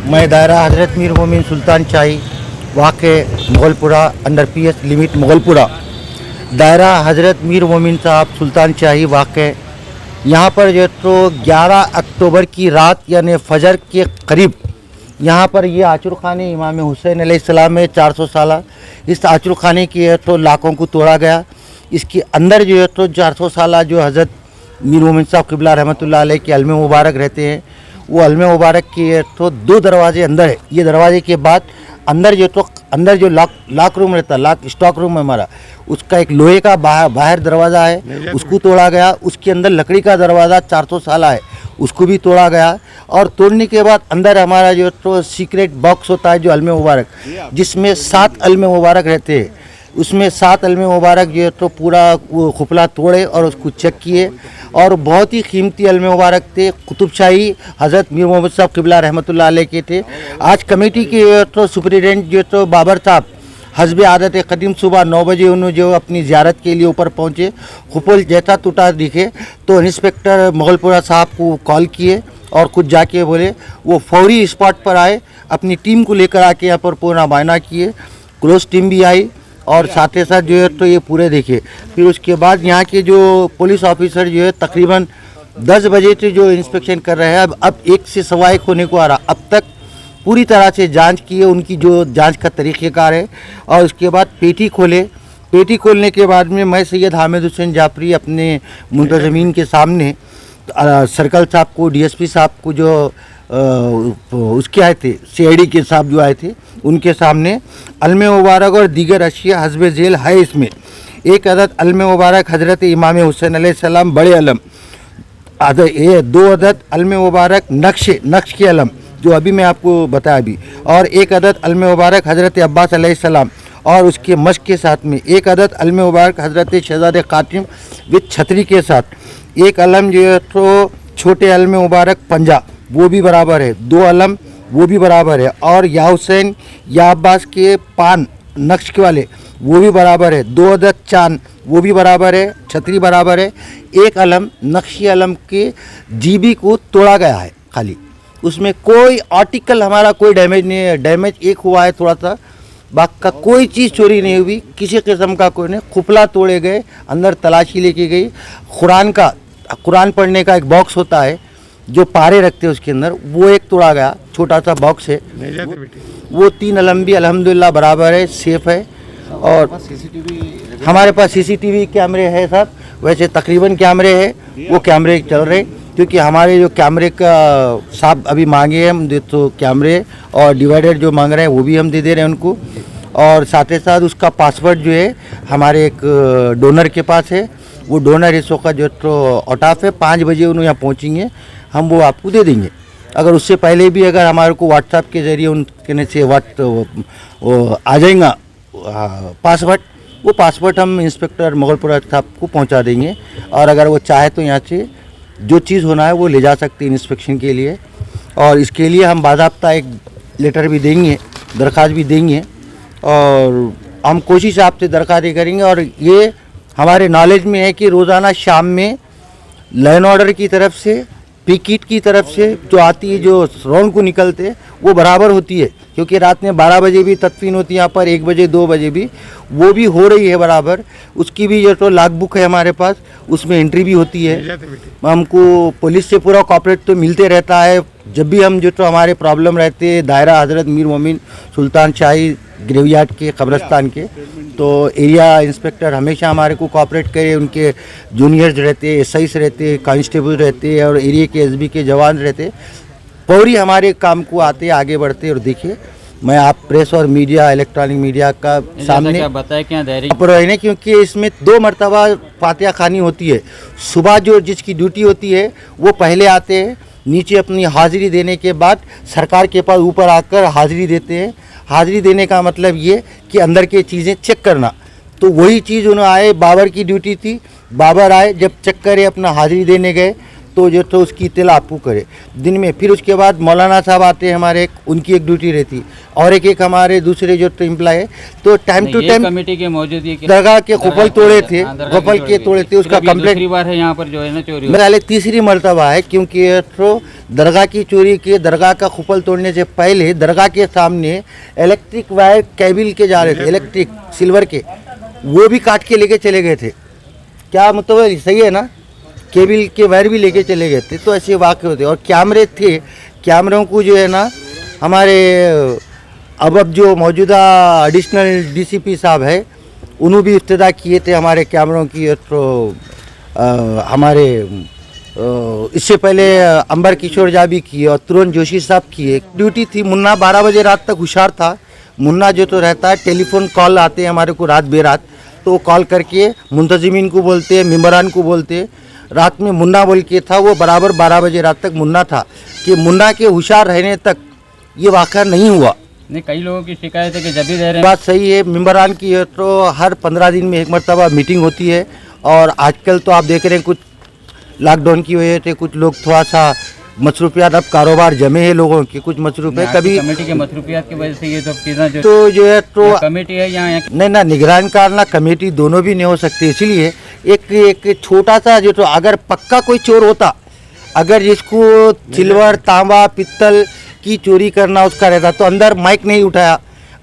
मैं दायरा हज़रत मीर मोमिन सुल्तान शाही वाक़े Mughalpura under PS limit Mughalpura दायरा हज़रत मीर मोमिन साहब सुल्तान शाही वाक़े यहाँ पर जो तो 11 अक्टूबर की रात यानी फजर के करीब यहाँ पर ये आचुर खाने इमाम हुसैन अलैहिस्सलाम में 400 साल इस आचुर खाने की है तो लाखों को तोड़ा गया। इसके अंदर जो है तो 400 साल जो हज़रत मीर मोमिन साहब क़िबला रहमतुल्लाह अलैह के अलमे मुबारक रहते हैं, वो अलमे मुबारक की तो 2 दरवाजे अंदर है। ये दरवाजे के बाद अंदर जो लॉक रूम रहता है, लॉक स्टॉक रूम है हमारा, उसका एक लोहे का बाहर दरवाज़ा है, उसको तोड़ा गया। उसके अंदर लकड़ी का दरवाज़ा 400 साल है, उसको भी तोड़ा गया। और तोड़ने के बाद अंदर हमारा जो तो सीक्रेट बॉक्स होता है जो अलमे मुबारक, जिसमें 7 अलमे मुबारक रहते हैं, उसमें 7 अलमे मुबारक जो तो पूरा वो खुफला तोड़े और उसको चेक किए। और बहुत ही कीमती अलमे मुबारक थे, कुतुब शाही हज़रत मीर मोहम्मद साहब क़िबला रहमतुल्लाह अलैह के थे। आज कमेटी के तो सुपरिटेंडेंट जो तो बाबर साहब हस्ब आदत कदीम सुबह 9 बजे उन्होंने जो अपनी ज़ियारत के लिए ऊपर पहुँचे, खुफल जैसा टूटा दिखे तो इंस्पेक्टर मुगलपुरा साहब को कॉल किए और कुछ जाके बोले, वो फौरी स्पॉट पर आए, अपनी टीम को लेकर आके यहाँ पर पूरा मायना किए। क्लोज टीम भी आई और साथ ही साथ जो है तो ये पूरे देखे। फिर उसके बाद यहाँ के जो पुलिस ऑफिसर जो है तकरीबन 10 बजे से जो इंस्पेक्शन कर रहे हैं, अब 1 से सवा 1 होने को आ रहा, अब तक पूरी तरह से जांच की है, उनकी जो जांच का तरीक़ेकार है। और उसके बाद पेटी खोले, पेटी खोलने के बाद में मैं सैयद हामिद हुसैन जाफरी अपने मुंतज़मीन के सामने सर्कल साहब को, DSP साहब को जो उसके आए थे, CID के साहब जो आए थे, उनके सामने अलमे मुबारक और दीगर अशिया हस्ब झेल है। इसमें एक अदद अलमे मुबारक हज़रत इमाम हुसैन अलैहिस्सलाम बड़े अलम, 2 अदद अलमे मुबारक नक्श के अलम जो अभी मैं आपको बताया अभी, और 1 अदद अलमे मुबारक हज़रत अब्बास अलैहिस्सलाम और उसके मश्क के साथ में, 1 अदद अलमे मुबारक हज़रत शहज़ादे क़ासिम विद छतरी के साथ, 1 अलम जो है तो छोटे अलमे मुबारक पंजा वो भी बराबर है, 2 अलम वो भी बराबर है, और या हुसैन या अब्बास के पान नक्श के वाले वो भी बराबर है, 2 अदद चांद वो भी बराबर है, छतरी बराबर है। 1 अलम नक्शी अलम के GB को तोड़ा गया है खाली, उसमें कोई आर्टिकल हमारा कोई डैमेज नहीं है। डैमेज एक हुआ है थोड़ा सा, बाकी का कोई चीज़ चोरी नहीं हुई, किसी किस्म का कोई नहीं। खुफला तोड़े गए, अंदर तलाशी लेके गई। कुरान पढ़ने का एक बॉक्स होता है जो पारे रखते हैं उसके अंदर, वो एक तोड़ा गया, छोटा सा बॉक्स है। वो 3 अलम भी अल्हम्दुलिल्लाह बराबर है, सेफ है। और हमारे पास CCTV कैमरे है साहब, वैसे तकरीबन कैमरे हैं, वो कैमरे चल रहे, क्योंकि हमारे जो कैमरे का साहब अभी मांगे हैं हम तो कैमरे और डिवाइडर जो मांग रहे हैं वो भी हम दे रहे हैं उनको। और साथ ही साथ उसका पासवर्ड जो है हमारे एक डोनर के पास है, वो डोनर इस वक्त जो तो ऑटाफ है, 5 बजे उन्होंने यहाँ पहुँचेंगे, हम वो आपको दे देंगे। अगर उससे पहले भी अगर हमारे को व्हाट्सएप के ज़रिए उनके से आ जाएगा पासवर्ड, वो पासवर्ड हम इंस्पेक्टर मुगलपुरा साहब को पहुंचा देंगे। और अगर वो चाहे तो यहाँ से जो चीज़ होना है वो ले जा सकते हैं इंस्पेक्शन के लिए। और इसके लिए हम बाज़ाब्ता एक लेटर भी देंगे, दरख्वास्त भी देंगे, और हम कोशिश आपसे दरख्वास्त करेंगे। और ये हमारे नॉलेज में है कि रोज़ाना शाम में लैन ऑर्डर की तरफ से, पिकेट की तरफ से जो आती है, जो रौन को निकलते वो बराबर होती है, क्योंकि रात में 12 बजे भी तदफीन होती है यहाँ पर, 1 बजे 2 बजे भी वो भी हो रही है बराबर। उसकी भी जो तो लॉग बुक है हमारे पास, उसमें एंट्री भी होती है। हमको पुलिस से पूरा कॉपरेट तो मिलते रहता है, जब भी हम जो तो हमारे प्रॉब्लम रहते हैं दायरा हज़रत मीर मोमिन सुल्तान शाही ग्रेवयार्ड के कब्रस्तान के, तो एरिया इंस्पेक्टर हमेशा हमारे को कोऑपरेट करे। उनके जूनियर्स रहते, SIs रहते, कांस्टेबल रहते और एरिया के SB के जवान रहते, फौरी हमारे काम को आते आगे बढ़ते। और देखिए, मैं आप प्रेस और मीडिया, इलेक्ट्रॉनिक मीडिया का सामने बताया क्या रहने, क्योंकि इसमें 2 मरतबा फातिहा खानी होती है। सुबह जो जिसकी ड्यूटी होती है वो पहले आते हैं, नीचे अपनी हाज़िरी देने के बाद सरकार के पास ऊपर आकर हाज़िरी देते हैं। हाज़िरी देने का मतलब ये कि अंदर की चीज़ें चेक करना, तो वही चीज़ उन्होंने आए, बाबर की ड्यूटी थी, बाबर आए, जब चेक करे अपना हाज़िरी देने गए तो जो तो उसकी इत्तला आपको करे दिन में। फिर उसके बाद मौलाना साहब आते हैं हमारे, उनकी एक ड्यूटी रहती, और एक हमारे दूसरे जो एम्प्लॉय है, तो टाइम टू टाइम कमेटी के मौजूद दरगाह के खुफल तोड़े थे, खुफल के तोड़े थे, उसका कंप्लेंट बार है यहाँ पर जो है ना चोरी। मेरा हाल तीसरी मरतबा है, क्योंकि तो दरगाह की चोरी के, दरगाह का खुफल तोड़ने से पहले दरगाह के सामने इलेक्ट्रिक वायर केबल के जा रहे थे, इलेक्ट्रिक सिल्वर के, वो भी काट के लेके चले गए थे। क्या मतलब सही है ना, केबल के वायर भी लेके चले गए थे। तो ऐसे वाक़े होते। और कैमरे थे, कैमरों को जो है ना हमारे अब जो मौजूदा एडिशनल डीसीपी साहब है, उन्होंने भी इब्तिदा किए थे हमारे कैमरों की। तो हमारे इससे पहले अंबर किशोर जा भी किए और तुरंत जोशी साहब किए। ड्यूटी थी, मुन्ना 12 बजे रात तक हुशार था। मुन्ना जो तो रहता है, टेलीफोन कॉल आते हैं हमारे को रात बेरात, तो कॉल करके मुंतजिमीन को बोलते हैं, मेम्बरान को बोलते हैं। रात में मुन्ना बोल के था, वो बराबर 12 बजे रात तक मुन्ना था। कि मुन्ना के होशियार रहने तक ये वाक़ा नहीं हुआ। नहीं, कई लोगों की शिकायत है कि जब भी दे रहे हैं। बात सही है, मेम्बरान की है तो हर 15 दिन में एक मरतबा मीटिंग होती है। और आजकल तो आप देख रहे हैं कुछ लॉकडाउन की वजह से कुछ लोग थोड़ा सा मसरूफियात, अब कारोबार जमे हैं लोगों के, कुछ मसरूफ है। कभी कमेटी के मसरूफियात की वजह से ये सब चीज़ें जो है तो कमेटी है यहाँ नहीं ना, निगरान कारना कमेटी दोनों भी नहीं हो सकती। इसलिए एक छोटा सा जो तो अगर पक्का कोई चोर होता, अगर जिसको सिल्वर, तांबा, पित्तल की चोरी करना उसका रहता, तो अंदर माइक नहीं उठाया,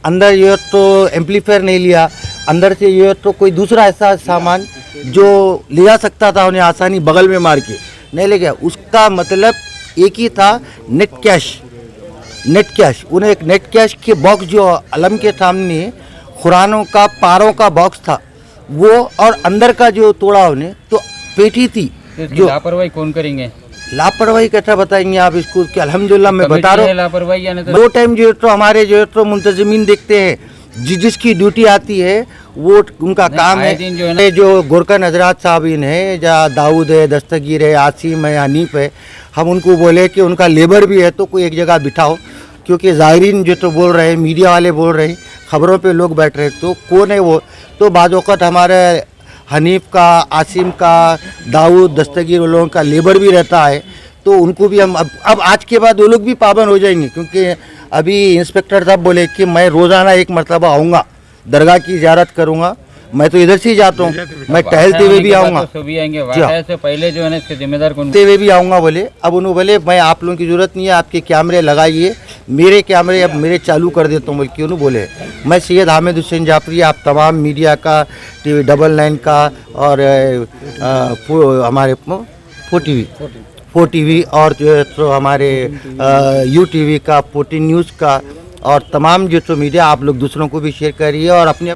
अंदर ये तो एम्पलीफायर नहीं लिया, अंदर से ये तो कोई दूसरा ऐसा सामान जो ले जा सकता था उन्हें आसानी बगल में मार के नहीं ले गया। उसका मतलब एक ही था, नेट कैश। नेट कैश, उन्हें एक नेट कैश के बॉक्स जो अलम के सामने खुरानों का, पारों का बॉक्स था वो, और अंदर का जो तोड़ा उन्हें, तो पेटी थी। जो लापरवाही कौन करेंगे? लापरवाही कैसा बताएंगे आप इसको कि अल्हम्दुलिल्लाह मैं बता रहा हूँ लापरवाही यानी तो दो टाइम जो तो हमारे जो तो मुंतजिमीन देखते हैं, जिसकी ड्यूटी आती है वो उनका काम है। ये जो गोरकन हजरात साहबीन है, जहाँ दाऊद है, दस्तगीर है, आसिम है, हनीफ है, हम उनको बोले कि उनका लेबर भी है तो कोई एक जगह बिठाओ, क्योंकि ज़ाहिरीन जो तो बोल रहे हैं, मीडिया वाले बोल रहे हैं, खबरों पे लोग बैठ रहे हैं, तो कौन है वो? तो बाज़ औक़ात हमारे हनीफ का, आसिम का, दाऊद, दस्तगीर उन लोगों का लेबर भी रहता है, तो उनको भी हम अब आज के बाद वो लोग भी पाबंद हो जाएंगे। क्योंकि अभी इंस्पेक्टर साहब बोले कि मैं रोज़ाना एक मरतबा आऊँगा, दरगाह की ज़ियारत करूँगा। मैं तो इधर से ही जाता हूँ, मैं टहलते हुए भी आऊँगा, पहले जो है ना इसके जिम्मेदार कौन? हुए भी आऊँगा बोले। अब उन्होंने बोले मैं आप लोगों की ज़रूरत नहीं है, आपके कैमरे लगाइए, मेरे कैमरे अब मेरे चालू कर देता हूँ बोल के उन्होंने बोले। मैं सैयद हामिद हुसैन जाफरी, आप तमाम मीडिया का, TV 99 का और हमारे 4TV और जो है तो हमारे UTV का, 14 न्यूज़ का, और तमाम जो तो मीडिया आप लोग दूसरों को भी शेयर करिए और अपने